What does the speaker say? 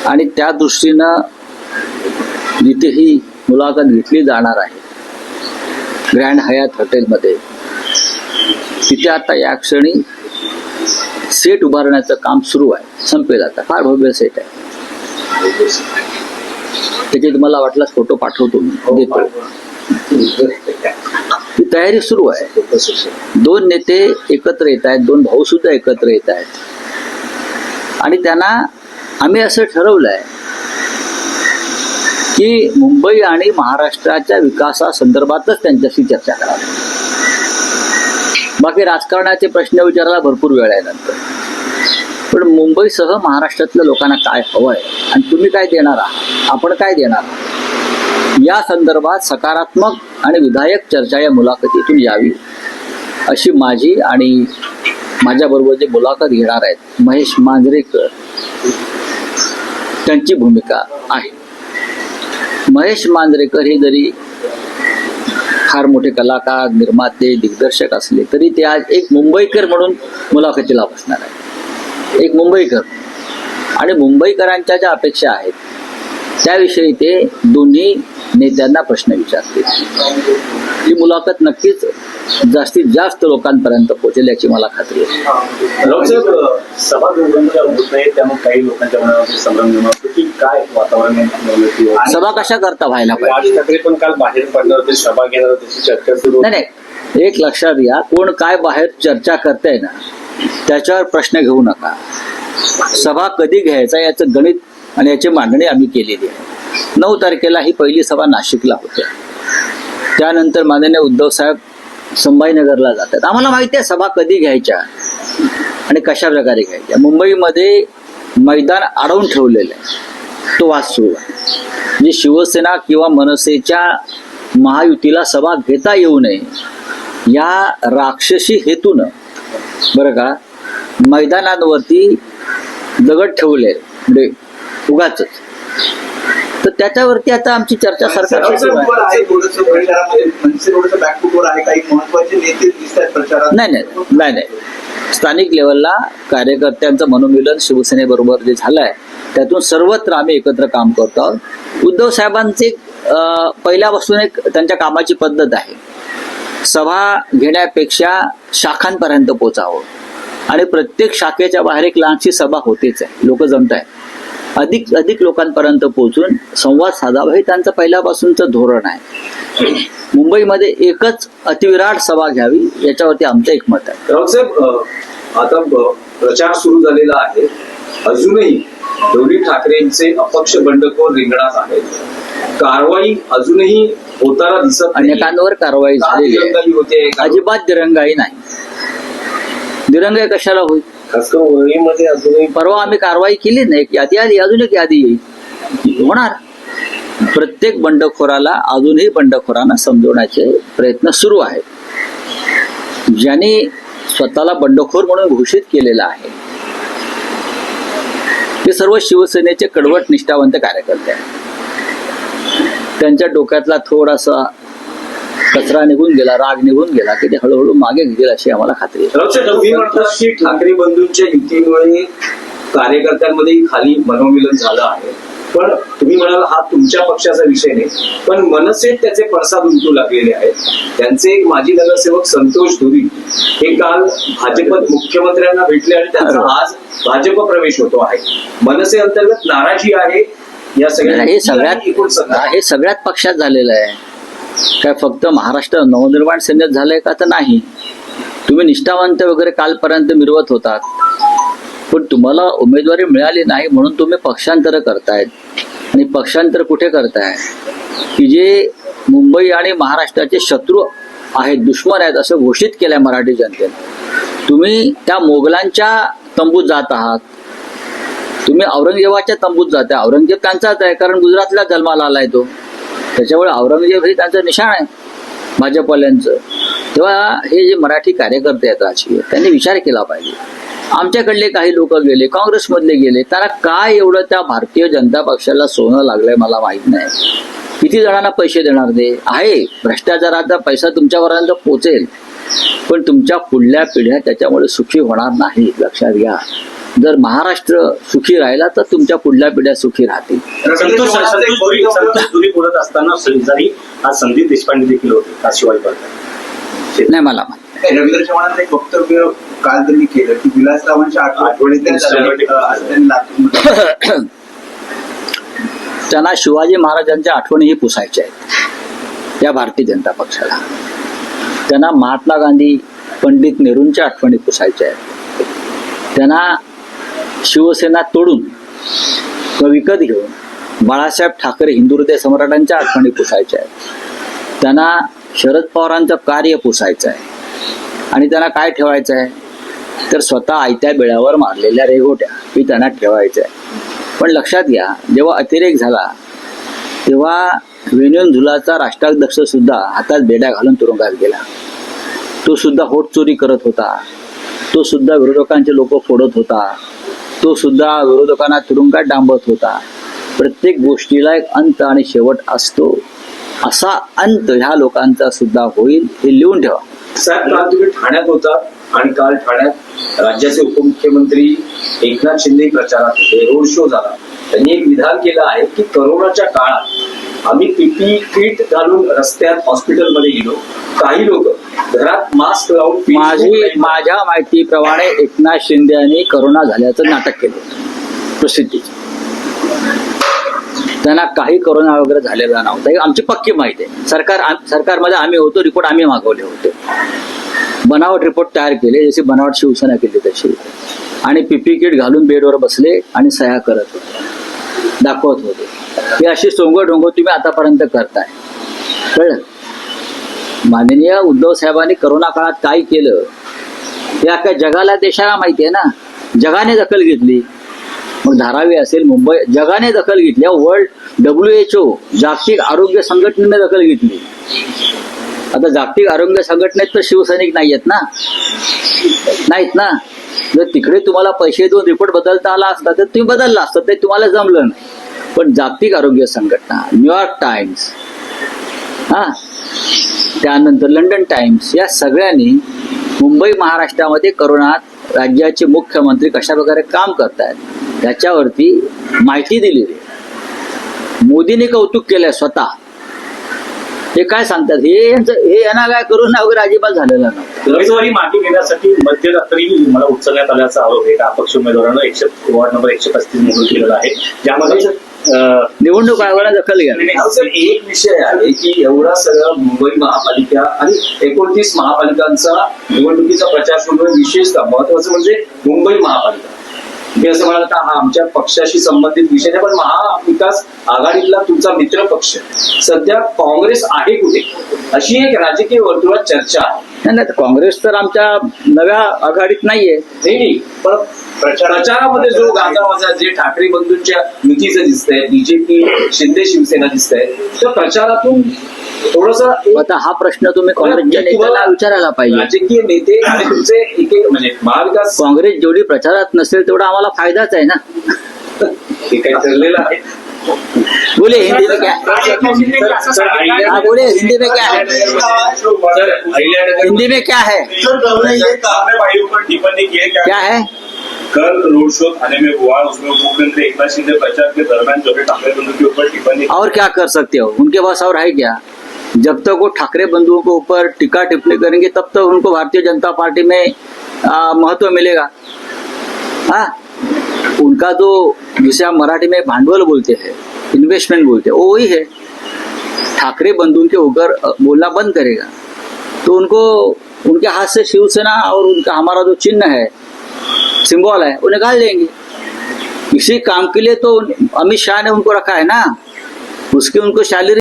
आणि त्या दृष्टीनं जिथे ही मुलाखत घेतली जाणार आहे ग्रँड हयात हॉटेलमध्ये, तिथे आता या क्षणी सेट उभारण्याचं काम सुरू आहे. संपेल आता, फार भव्य सेट आहे. त्याचे तुम्हाला वाटलाच फोटो पाठवतो मी, देतो. ही तयारी सुरू आहे. 2 नेते एकत्र येत आहेत, 2 भाऊ सुद्धा एकत्र येत आहेत आणि त्यांना आम्ही असं ठरवलंय की मुंबई आणि महाराष्ट्राच्या विकासासंदर्भातच त्यांच्याशी चर्चा करावी. बाकी राजकारणाचे प्रश्न विचारायला भरपूर वेळ आहे नंतर, पण मुंबईसह महाराष्ट्रातल्या लोकांना काय हवं आहे आणि तुम्ही काय देणार आहात, आपण काय देणार आहात, या संदर्भात सकारात्मक आणि विधायक चर्चा या मुलाखतीतून यावी अशी माझी आणि माझ्याबरोबर जे मुलाखत घेणार आहेत महेश मांजरेकर त्यांची भूमिका आहे. महेश मांजरेकर हे जरी फार मोठे कलाकार, निर्माते, दिग्दर्शक असले तरी ते आज एक मुंबईकर म्हणून मुलाखतीला बसणार आहे. एक मुंबईकर आणि मुंबईकरांच्या ज्या अपेक्षा आहेत त्याविषयी ते दोन्ही नेत्यांना प्रश्न विचारतील. ही मुलाखत नक्कीच जास्तीत जास्त लोकांपर्यंत पोहोचेल याची मला खात्री आहे. सभा होत नाही त्यामुळे काही लोकांच्या मनामध्ये संभ्रम निर्माण होतो की काय वातावरण. सभा कशा करता व्हायला पाहिजे. राज ठाकरे पण काल बाहेर पडणार होते, सभा घेणार होते, चर्चा सुरू. नाही, एक लक्षात घ्या, कोण काय बाहेर चर्चा करताय ना त्याच्यावर प्रश्न घेऊ नका. सभा कधी घ्यायचा याचं गणित आणि याची मांडणी आम्ही केलेली आहे. 9 तारखेला ही पहिली सभा नाशिकला होते. त्यानंतर माननीय उद्धव साहेब संभाजीनगरला जातात. आम्हाला माहिती आहे सभा कधी घ्यायच्या आणि कशा प्रकारे घ्यायच्या. मुंबईमध्ये मैदान अडवून ठेवलेलं आहे, तो वाद सुरू आहे. जी शिवसेना किंवा मनसेच्या महायुतीला सभा घेता येऊ नये या राक्षसी हेतून बरं का मैदानावरती दगड ठेवले म्हणजे उगाच, तर त्याच्यावरती आता आमची चर्चा सरकारची. नाही, स्थानिक लेवलला कार्यकर्त्यांचं मनोमिलन शिवसेनेबरोबर जे झालंय त्यातून सर्वत्र आम्ही एकत्र काम करतो आहोत. उद्धव साहेबांचे पहिल्यापासून एक त्यांच्या कामाची पद्धत आहे, सभा घेण्यापेक्षा शाखांपर्यंत पोचावं आणि प्रत्येक शाखेच्या बाहेर एक लहानशी सभा होतेच आहे. लोक जमत आहेत, अधिक लोकांपर्यंत पोहोचून संवाद साधावा हे त्यांचं पहिल्यापासूनचं धोरण आहे. मुंबईमध्ये एकच अतिविराट सभा घ्यावी याच्यावरती आमचं एकमत आहे. राऊत साहेब, आता प्रचार सुरू झालेला आहे, अजूनही दोन्ही ठाकरेंचे अपक्ष बंडखोर रिंगणात आहेत. कारवाई अजूनही होताना दिसत नाही. अनेकांवर कारवाई झालेली आहे, अजिबात दिरंगाई नाही. दिरंगाई कशाला होईल? अजूनही परवा आम्ही कारवाई केली नाही, यादी आली, अजून एक यादी येईल, होणार. प्रत्येक बंडखोराला अजूनही बंडखोरांना समजवण्याचे प्रयत्न सुरू आहेत. ज्यांनी स्वतःला बंडखोर म्हणून घोषित केलेलं आहे ते सर्व शिवसेनेचे कडवट निष्ठावंत कार्यकर्ते आहेत. त्यांच्या डोक्यातला थोडासा कचरा निघून गेला, राग निघून गेला की ते हळूहळू मागे घेतील अशी आम्हाला खात्री आहे. तुम्ही म्हणतात की ठाकरे बंधूंच्या युतीमुळे कार्यकर्त्यांमध्ये खाली मनोमिलन झालं आहे, पण तुम्ही म्हणाल हा तुमच्या पक्षाचा विषय नाही, पण मनसेत त्याचे पडसाद उमटू लागलेले आहेत. त्यांचे एक माजी नगरसेवक संतोष धुरी हे काल भाजपत मुख्यमंत्र्यांना भेटले आणि त्यांचा आज भाजप प्रवेश होतो आहे. मनसे अंतर्गत नाराजी आहे या सगळ्या. हे सगळ्यात पक्षात झालेलं आहे. काय फक्त महाराष्ट्र नवनिर्माण सेनेत झालंय का? तर नाही. तुम्ही निष्ठावंत वगैरे कालपर्यंत मिरवत होतात, पण तुम्हाला उमेदवारी मिळाली नाही म्हणून तुम्ही पक्षांतर करतायत. आणि पक्षांतर कुठे करताय? की जे मुंबई आणि महाराष्ट्राचे शत्रू आहेत, दुश्मन आहेत असं घोषित केलंय मराठी जनतेने. तुम्ही त्या मोगलांच्या तंबूत जात आहात, तुम्ही औरंगजेबाच्या तंबूत जाताय. औरंगजेब त्यांचाच आहे, कारण गुजरातला जन्माला आलाय तो, त्याच्यामुळे औरंगजेब हे त्यांचं निशाण आहे भाजपवाल्यांचं. तेव्हा हे जे मराठी कार्यकर्ते आहेत राजकीय, त्यांनी विचार केला पाहिजे. आमच्याकडले काही लोक गेले, काँग्रेसमधले गेले, त्यांना काय एवढं त्या भारतीय जनता पक्षाला सोनं लागलंय मला माहित नाही. किती जणांना पैसे देणार ते आहे. भ्रष्टाचाराचा पैसा तुमच्यापर्यंत पोचेल, पण तुमच्या पुढल्या पिढ्या त्याच्यामुळे सुखी होणार नाही, लक्षात घ्या. जर महाराष्ट्र सुखी राहिला तर तुमच्या पुढल्या पिढ्या सुखी राहतील. संतोष दुरी बोलत असताना शेजारी आज संदीप देशपांडे देखील होते आज शिवाजी पार्क. नाही मला माहिती. रवींद्र चव्हाणांचं एक वक्तव्य काल त्यांनी केलं की विलासरावांच्या आठवणीत त्यांना शिवाजी महाराजांच्या आठवणीही पुसायच्या आहेत या भारतीय जनता पक्षाला. त्यांना महात्मा गांधी पंडित नेहरूंच्या आठवणी पुसायच्या आहेत. त्यांना शिवसेना तोडून व विकत घेऊन बाळासाहेब ठाकरे हिंदू हृदय सम्राटांच्या आठवणी पुसायच्या आहेत. त्यांना शरद पवारांचं कार्य पुसायचं आहे. आणि त्यांना काय ठेवायचं आहे तर स्वतः आयत्या बिळावर मारलेल्या रेघोट्या ही त्यांना ठेवायचं आहे. पण लक्षात घ्या, जेव्हा अतिरेक झाला तेव्हा वेणुधुलाचा राष्ट्राध्यक्ष सुद्धा हातात बेड्या घालून तुरुंगात गेला. तो सुद्धा होट चोरी करत होता. तो सुद्धा विरोधकांचे लोक फोडत होता. तो सुद्धा विरोधकांना तुरुंगात डांबत होता. प्रत्येक गोष्टीला एक अंत आणि शेवट असतो. असा अंत ह्या लोकांचा सुद्धा होईल हे लिहून ठेवा. साहेब, काल तुम्ही ठाण्यात होता आणि काल ठाण्यात राज्याचे उपमुख्यमंत्री एकनाथ शिंदे प्रचारात होते. रोड शो झाला. त्यांनी एक विधान केलं आहे की करोनाच्या काळात आम्ही पीपी किट घालून रस्त्यात हॉस्पिटलमध्ये गेलो. काही लोक घरात मास्क लावून माझ्या माहितीप्रमाणे एकनाथ शिंदे यांनी करोना झाल्याचं नाटक केलं प्रसिद्धी. त्यांना काही करोना वगैरे झालेला नव्हता. ही आमची पक्की माहिती आहे. सरकारमध्ये आम्ही होतो, रिपोर्ट आम्ही मागवले होते. बनावट रिपोर्ट तयार केले, जशी बनावट शिवसेना केली तशी. आणि पीपी किट घालून बेडवर बसले आणि सह्या करत होते, दाखवत होते. ही अशी सोंगडोंग तुम्ही आतापर्यंत करताय. कळलं? माननीय उद्धव साहेबांनी करोना काळात काय केलं हे अख्ख्या जगाला, देशाला माहिती आहे ना. जगाने दखल घेतली. मग धारावी असेल, मुंबई, जगाने दखल घेतली. वर्ल्ड WHO जागतिक आरोग्य संघटनेने दखल घेतली. आता जागतिक आरोग्य संघटनेत तर शिवसैनिक नाहीत ना. जर तिकडे तुम्हाला पैसे देऊन रिपोर्ट बदलता आला असता तर तुम्ही बदलला असता. ते तुम्हाला जमलं नाही. पण जागतिक आरोग्य संघटना, न्यूयॉर्क टाइम्स, त्यानंतर लंडन टाइम्स, या सगळ्यांनी मुंबई महाराष्ट्रामध्ये करोनात राज्याचे मुख्यमंत्री कशा प्रकारे काम करतायत त्याच्यावरती माहिती दिलेली आहे. मोदींनी कौतुक केलंय स्वतः. हे काय सांगतात, हे यांना काय करोना वगैरे अजिबात झालेला नव्हता. रविवारी मागे घेण्यासाठी मध्यरात्री मला उचलण्यात आल्याचा आरोप आहे. अपक्ष उमेदवारानं वॉर्ड नंबर 135 मधून केलेला आहे, ज्यामध्ये निवडणूक आयोगाने दखल घ्या. एक विषय आहे की एवढा सगळा मुंबई महापालिका आणि 29 महापालिकांचा निवडणुकीचा प्रचार सुरू आहे. विशेषतः महत्वाचं म्हणजे मुंबई महापालिका. मी असं म्हणाल का हा आमच्या पक्षाशी संबंधित विषय नाही, पण महाविकास आघाडीतला तुमचा मित्र पक्ष सध्या काँग्रेस आहे कुठे, अशी एक राजकीय वर्तुळात चर्चा आहे. नाही, काँग्रेस तर आमच्या नव्या आघाडीत नाहीये. नाही, पण प्रचारामध्ये जो गाजावाजा जे ठाकरे बंधूंच्या युतीचं दिसतंय, बीजेपी शिंदे शिवसेना दिसतंय, तर प्रचारातून थोडस आता हा प्रश्न तुम्ही काँग्रेसच्या नेत्याला विचारायला पाहिजे. राजकीय नेते आणि तुमचे एक म्हणजे महाविकास काँग्रेस जेवढी प्रचारात नसेल तेवढा आम्हाला फायदाच आहे ना. हे काही ठरलेलं आहे. बोले हिंदी में क्या हाँ, बोले हिंदी में क्या है, हिंदी में क्या है, टिप्पणी की क्या है. कल रोड शो थाने में हुआ, उसमें मुख्यमंत्री एकनाथ शिंदे प्रचार के दरमियान जो है ठाकरे बंधु के ऊपर टिप्पणी. और क्या कर सकते हो, उनके पास और है क्या. जब तक वो ठाकरे बंधुओं के ऊपर टीका टिप्पणी करेंगे तब तक उनको भारतीय जनता पार्टी में महत्व मिलेगा. हाँ, उनका जो जिसे हम मराठी में भांडवल बोलते हैं, इन्वेस्टमेंट बोलते हैं, वो वही है. ठाकरे बंधुओं के ऊपर बोलना बंद करेगा तो उनको उनके हाथ से शिवसेना और उनका हमारा जो चिन्ह है, सिंबल है, वो निकाल देंगे. इसी काम के लिए तो अमित शाह ने उनको रखा है ना. उसकी उनको सैलरी